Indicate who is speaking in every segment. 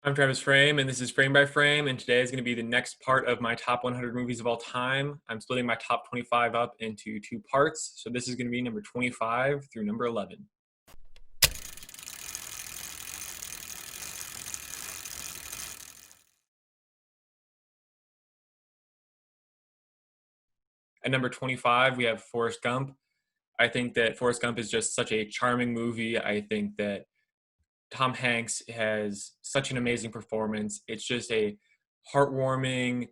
Speaker 1: I'm Travis Frame, and this is Frame by Frame, and today is going to be the next part of my top 100 movies of all time. I'm splitting my top 25 up into two parts, so this is going to be number 25 through number 11. At number 25, we have Forrest Gump. I think that Forrest Gump is just such a charming movie. I think that Tom Hanks has such an amazing performance. It's just a heartwarming,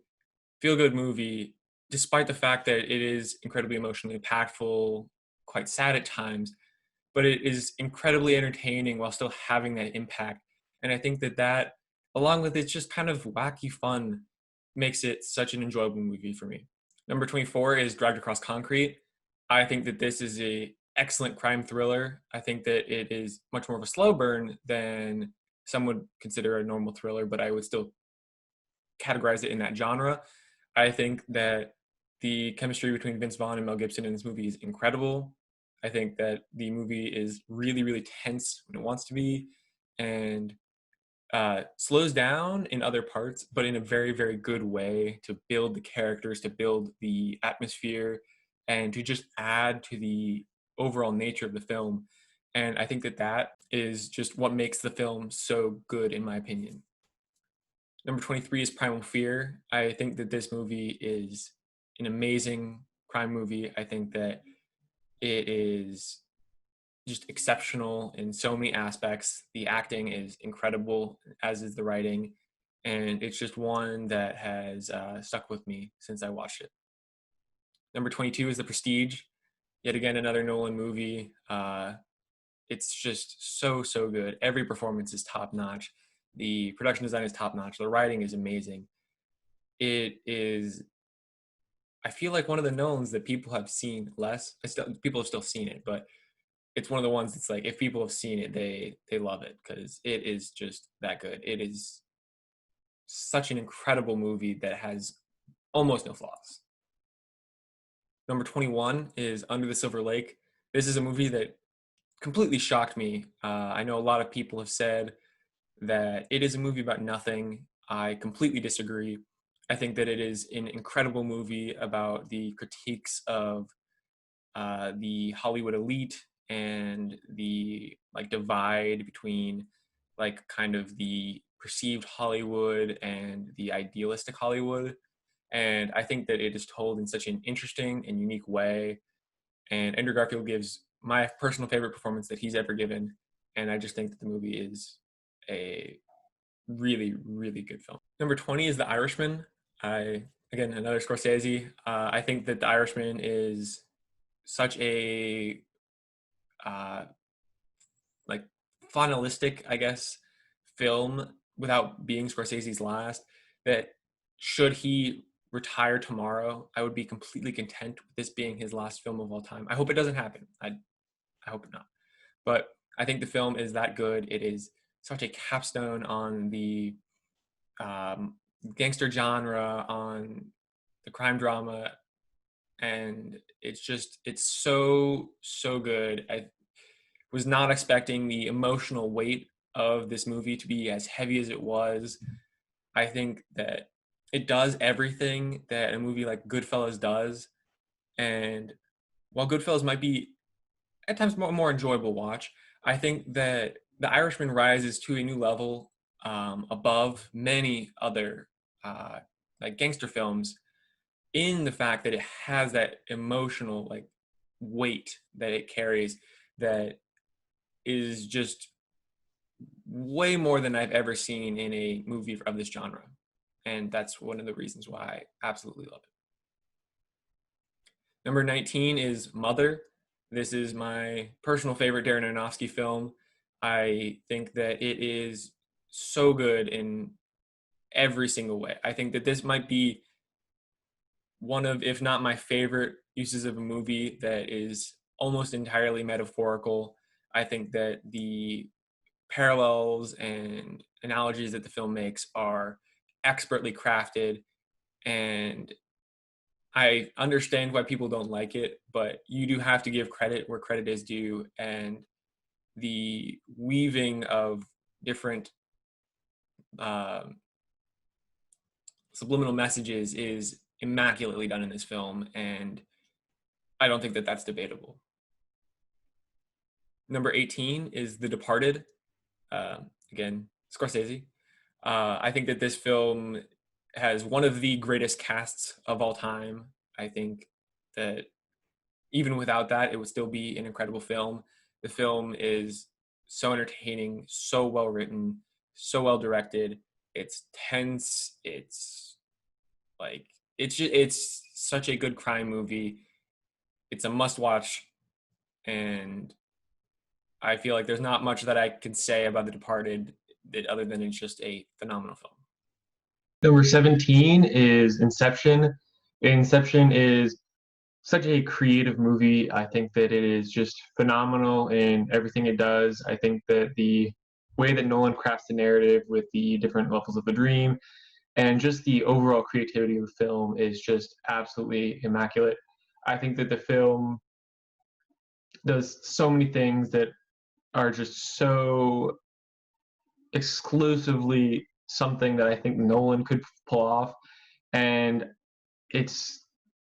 Speaker 1: feel good movie, despite the fact that it is incredibly emotionally impactful, quite sad at times, but it is incredibly entertaining while still having that impact. And I think that along with its just kind of wacky fun, makes it such an enjoyable movie for me. Number 24 is Dragged Across Concrete. I think that this is a excellent crime thriller. I think that it is much more of a slow burn than some would consider a normal thriller, but I would still categorize it in that genre. I think that the chemistry between Vince Vaughn and Mel Gibson in this movie is incredible. I think that the movie is really, really tense when it wants to be, and slows down in other parts, but in a very, very good way to build the characters, to build the atmosphere, and to just add to the overall nature of the film. And I think that is just what makes the film so good, in my opinion. Number 23 is Primal Fear. I think that this movie is an amazing crime movie. I think that it is just exceptional in so many aspects. The acting is incredible, as is the writing, and it's just one that has stuck with me since I watched it. Number 22 is The Prestige. Yet again, another Nolan movie. It's just so, so good. Every performance is top notch. The production design is top notch. The writing is amazing. It is, I feel like one of the Nolans that people have seen less. People have still seen it, but it's one of the ones that's like, if people have seen it, they love it because it is just that good. It is such an incredible movie that has almost no flaws. Number 21 is Under the Silver Lake. This is a movie that completely shocked me. I know a lot of people have said that it is a movie about nothing. I completely disagree. I think that it is an incredible movie about the critiques of the Hollywood elite and the like divide between like kind of the perceived Hollywood and the idealistic Hollywood. And I think that it is told in such an interesting and unique way. And Andrew Garfield gives my personal favorite performance that he's ever given. And I just think that the movie is a really, really good film. Number 20 is The Irishman. Again, another Scorsese. I think that The Irishman is such a uh, like finalistic, I guess, film without being Scorsese's last. That should he retire tomorrow, I would be completely content with this being his last film of all time. I hope it doesn't happen. I hope not. But I think the film is that good. It is such a capstone on the um, gangster genre, on the crime drama, and it's so so good. I was not expecting the emotional weight of this movie to be as heavy as it was. I think that it does everything that a movie like Goodfellas does, and while Goodfellas might be at times more enjoyable watch, I think that The Irishman rises to a new level above many other uh, like gangster films in the fact that it has that emotional like weight that it carries that is just way more than I've ever seen in a movie of this genre. And that's one of the reasons why I absolutely love it. Number 19 is Mother. This is my personal favorite Darren Aronofsky film. I think that it is so good in every single way. I think that this might be one of, if not my favorite uses of a movie that is almost entirely metaphorical. I think that the parallels and analogies that the film makes are expertly crafted, and I understand why people don't like it, but you do have to give credit where credit is due. And the weaving of different subliminal messages is immaculately done in this film, and I don't think that that's debatable. Number 18 is The Departed. Again, Scorsese. I think that this film has one of the greatest casts of all time. I think that even without that, it would still be an incredible film. The film is so entertaining, so well written, so well directed. It's tense. Like it's such a good crime movie. It's a must watch, and I feel like there's not much that I can say about The Departed that other than it's just a phenomenal film.
Speaker 2: Number 17 is Inception. Inception is such a creative movie. I think that it is just phenomenal in everything it does. I think that the way that Nolan crafts the narrative with the different levels of the dream and just the overall creativity of the film is just absolutely immaculate. I think that the film does so many things that are just so exclusively something that I think Nolan could pull off. And it's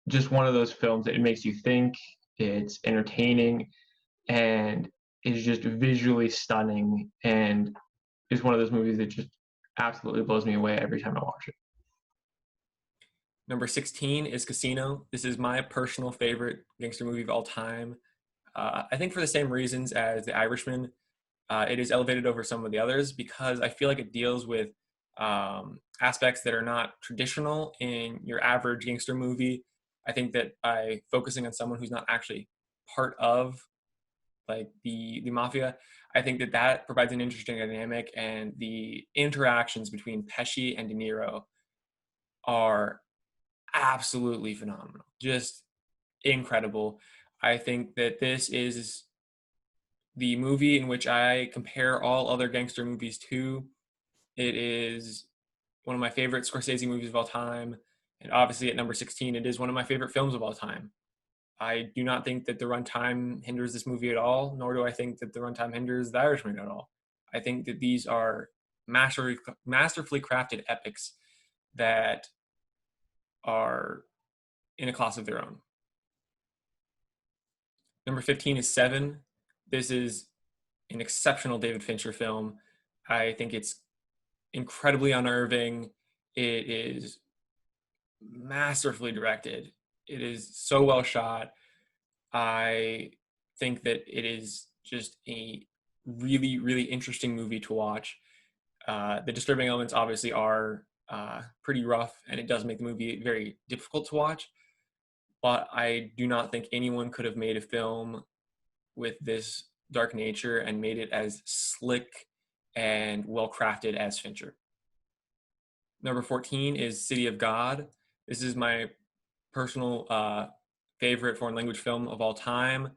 Speaker 2: just one of those films that it makes you think, it's entertaining, and is just visually stunning, and is one of those movies that just absolutely blows me away every time I watch it.
Speaker 1: Number 16 is Casino. This is my personal favorite gangster movie of all time. I think for the same reasons as The Irishman, it is elevated over some of the others because I feel like it deals with aspects that are not traditional in your average gangster movie. I think that by focusing on someone who's not actually part of like the mafia, I think that that provides an interesting dynamic, and the interactions between Pesci and De Niro are absolutely phenomenal, just incredible. I think that this is the movie in which I compare all other gangster movies to. It is one of my favorite Scorsese movies of all time. And obviously, at number 16, it is one of my favorite films of all time. I do not think that the runtime hinders this movie at all, nor do I think that the runtime hinders The Irishman at all. I think that these are masterfully crafted epics that are in a class of their own. Number 15 is Seven. This is an exceptional David Fincher film. I think it's incredibly unnerving. It is masterfully directed. It is so well shot. I think that it is just a really, really interesting movie to watch. The disturbing elements obviously are pretty rough, and it does make the movie very difficult to watch. But I do not think anyone could have made a film with this dark nature and made it as slick and well crafted as Fincher. Number 14 is City of God. This is my personal favorite foreign language film of all time.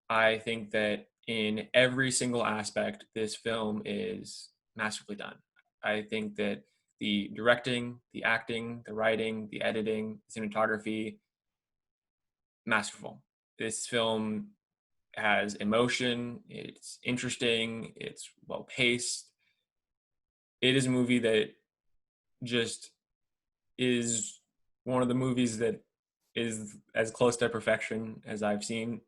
Speaker 1: I think that in every single aspect, this film is masterfully done. I think that the directing, the acting, the writing, the editing, cinematography, masterful. This film has emotion, it's interesting, it's well paced. It is a movie that just is one of the movies that is as close to perfection as I've seen.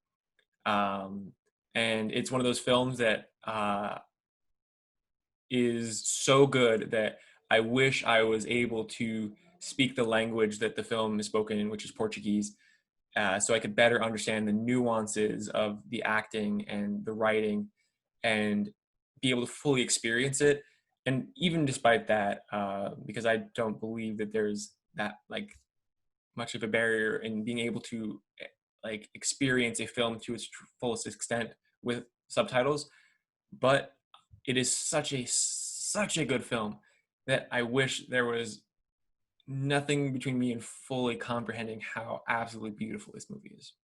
Speaker 1: Um, and it's one of those films that is so good that I wish I was able to speak the language that the film is spoken in, which is Portuguese, so I could better understand the nuances of the acting and the writing and be able to fully experience it. And even despite that, because I don't believe that there's that like much of a barrier in being able to like experience a film to its fullest extent with subtitles, but it is such a good film that I wish there was nothing between me and fully comprehending how absolutely beautiful this movie is.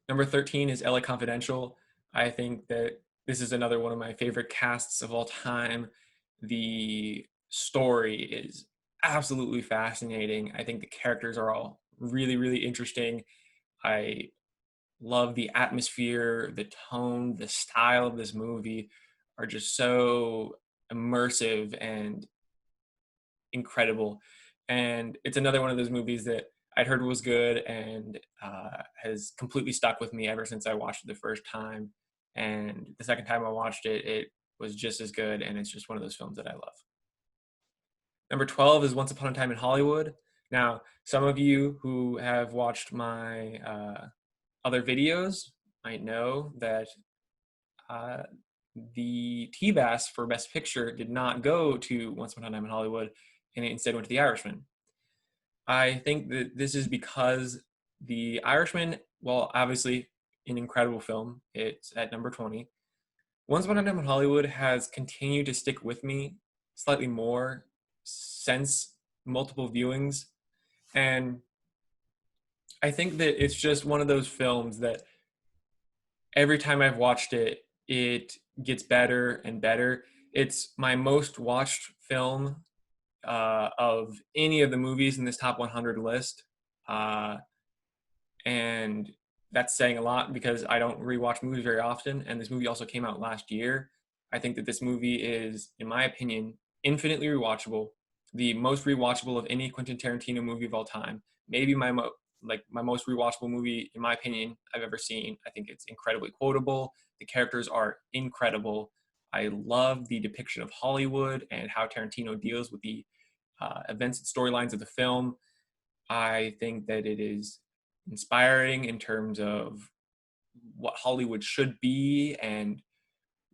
Speaker 1: Number 13 is LA Confidential. I think that this is another one of my favorite casts of all time. The story is absolutely fascinating. I think the characters are all really, really interesting. I love the atmosphere, the tone, the style of this movie are just so immersive and incredible. And it's another one of those movies that I'd heard was good and has completely stuck with me ever since I watched it the first time. And the second time I watched it, it was just as good. And it's just one of those films that I love. Number 12 is Once Upon a Time in Hollywood. Now, some of you who have watched my other videos might know that uh, the T-Bass for Best Picture did not go to Once Upon a Time in Hollywood, and it instead went to The Irishman. I think that this is because The Irishman, well, obviously an incredible film, it's at number 20. Once Upon a Time in Hollywood has continued to stick with me slightly more since multiple viewings. And I think that it's just one of those films that every time I've watched it, it gets better and better. It's my most watched film of any of the movies in this top 100 list. Uh, and that's saying a lot because I don't rewatch movies very often. And this movie also came out last year. I think that this movie is, in my opinion, infinitely rewatchable, the most rewatchable of any Quentin Tarantino movie of all time. Maybe my most rewatchable movie, in my opinion, I've ever seen. I think it's incredibly quotable. The characters are incredible. I love the depiction of Hollywood and how Tarantino deals with the events and storylines of the film. I think that it is inspiring in terms of what Hollywood should be and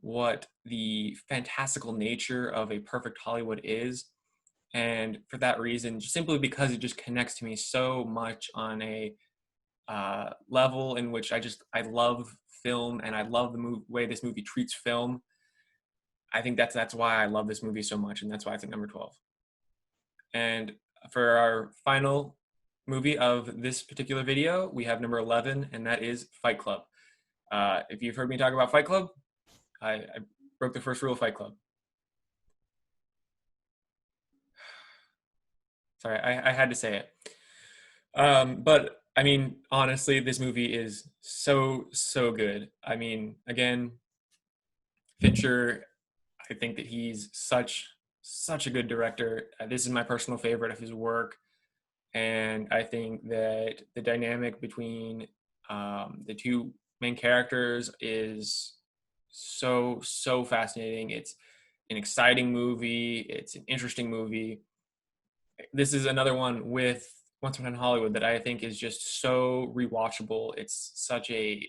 Speaker 1: what the fantastical nature of a perfect Hollywood is. And for that reason, simply because it just connects to me so much on a level in which I love film and I love the way this movie treats film. I think that's why I love this movie so much, and that's why it's at number 12. And for our final movie of this particular video, we have number 11, and that is Fight Club. If you've heard me talk about Fight Club, I broke the first rule of Fight Club. Sorry, I had to say it. But I mean, honestly, this movie is so good. I mean, again, Fincher, I think that he's such a good director. This is my personal favorite of his work. And I think that the dynamic between the two main characters is so fascinating. It's an exciting movie. It's an interesting movie. This is another one with Once Upon a Time in Hollywood that I think is just so rewatchable. It's such a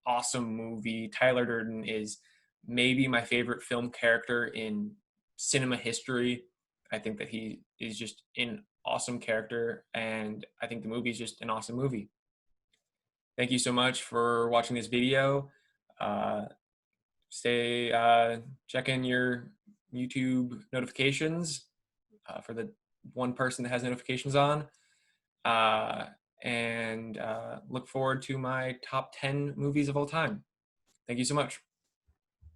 Speaker 1: awesome movie. Tyler Durden is maybe my favorite film character in cinema history. I think that he is just an awesome character, and I think the movie is just an awesome movie. Thank you so much for watching this video. Check in your YouTube notifications for the one person that has notifications on. And look forward to my top 10 movies of all time. Thank you so much.